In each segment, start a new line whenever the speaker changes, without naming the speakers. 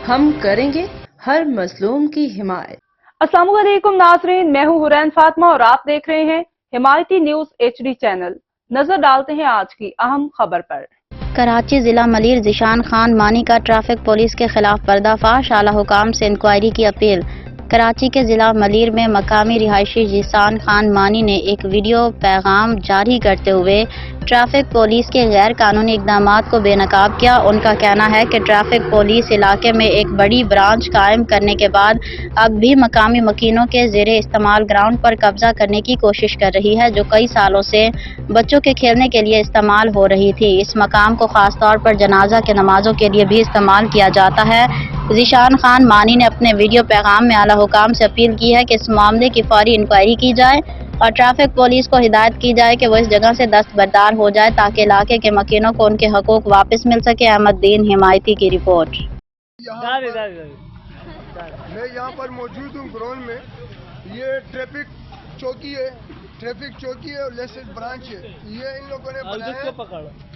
ہم کریں گے ہر مظلوم کی حمایت۔
السلام علیکم ناظرین، میں ہوں حورین فاطمہ اور آپ دیکھ رہے ہیں حمایتی نیوز HD چینل۔ نظر ڈالتے ہیں آج کی اہم خبر پر۔
کراچی ضلع ملیر ذیشان خان مانی کا ٹریفک پولیس کے خلاف پردہ فاش، اعلی حکام سے انکوائری کی اپیل۔ کراچی کے ضلع ملیر میں مقامی رہائشی ذیشان خان مانی نے ایک ویڈیو پیغام جاری کرتے ہوئے ٹریفک پولیس کے غیر قانونی اقدامات کو بے نقاب کیا۔ ان کا کہنا ہے کہ ٹریفک پولیس علاقے میں ایک بڑی برانچ قائم کرنے کے بعد اب بھی مقامی مکینوں کے زیر استعمال گراؤنڈ پر قبضہ کرنے کی کوشش کر رہی ہے، جو کئی سالوں سے بچوں کے کھیلنے کے لیے استعمال ہو رہی تھی۔ اس مقام کو خاص طور پر جنازہ کے نمازوں کے لیے بھی استعمال کیا جاتا ہے۔ ذیشان خان مانی نے اپنے ویڈیو پیغام میں اعلی حکام سے اپیل کی ہے کہ اس معاملے کی فوری انکوائری کی جائے اور ٹریفک پولیس کو ہدایت کی جائے کہ وہ اس جگہ سے دستبردار ہو جائے تاکہ علاقے کے مکینوں کو ان کے حقوق واپس مل سکے۔ احمد دین حمایتی کی رپورٹ۔
میں یہاں پر موجود ہوں گراؤنڈ میں۔ یہ ٹریفک چوکی ہے، اور لیسنس برانچ ہے۔ یہ ان لوگوں نے بنایا،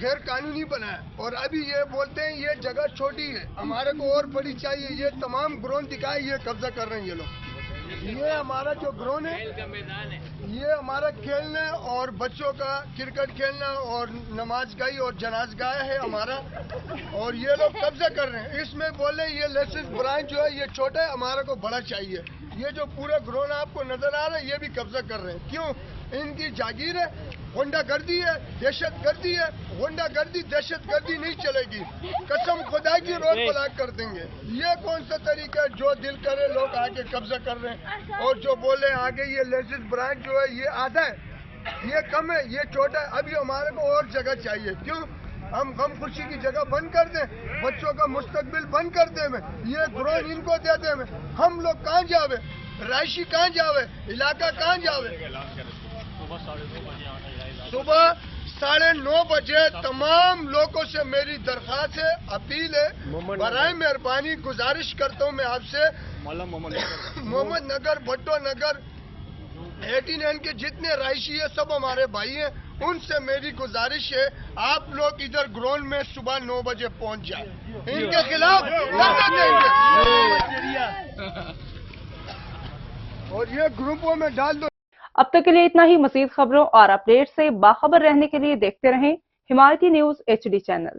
غیر قانونی بنایا، اور ابھی یہ بولتے ہیں یہ جگہ چھوٹی ہے، ہمارے کو اور بڑی چاہیے۔ یہ تمام گراؤنڈ دکھائے، یہ قبضہ کر رہے ہیں یہ لوگ۔ یہ ہمارا جو گراؤنڈ ہے، یہ ہمارا کھیلنا اور بچوں کا کرکٹ کھیلنا اور نماز گاہی اور جناز گاہ ہے ہمارا، اور یہ لوگ قبضہ کر رہے ہیں۔ اس میں بولے یہ لیسنس برانچ جو ہے یہ چھوٹا ہے، ہمارے کو بڑا چاہیے۔ یہ جو پورا گراؤنڈ آپ کو نظر آ رہا ہے یہ بھی قبضہ کر رہے ہیں۔ کیوں؟ ان کی جاگیر ہے، غنڈہ گردی ہے، دہشت گردی ہے۔ غنڈہ گردی دہشت گردی نہیں چلے گی، قسم خدا کی روڈ بلاک کر دیں گے۔ یہ کون سا طریقہ ہے؟ جو دل کرے لوگ آگے قبضہ کر رہے ہیں، اور جو بولے آگے یہ لیسنس برانچ جو ہے یہ آدھا ہے، یہ کم ہے، یہ چھوٹا ہے۔ ابھی ہمارے کو اور جگہ چاہیے۔ کیوں؟ ہم غم خوشی کی جگہ بند کر دیں، بچوں کا مستقبل بند کر دیں، میں یہ گراؤنڈ ان کو دے دیں، میں ہم لوگ کہاں جاوے؟ رہائشی کہاں جاوے؟ علاقہ کہاں جاوے؟ صبح 9:30 بجے تمام لوگوں سے میری درخواست ہے، اپیل ہے، برائے مہربانی گزارش کرتا ہوں میں آپ سے، محمد نگر، بھٹو نگر، 89 کے جتنے رہائشی ہیں سب ہمارے بھائی ہیں، ان سے میری گزارش ہے آپ لوگ ادھر گراؤنڈ میں صبح 9 بجے پہنچ جائیں، ان کے خلاف دھرنا دیں گے اور یہ گروپوں میں ڈال دو۔
اب تک کے لیے اتنا ہی۔ مزید خبروں اور اپڈیٹ سے باخبر رہنے کے لیے دیکھتے رہیں حمایتی نیوز HD چینل۔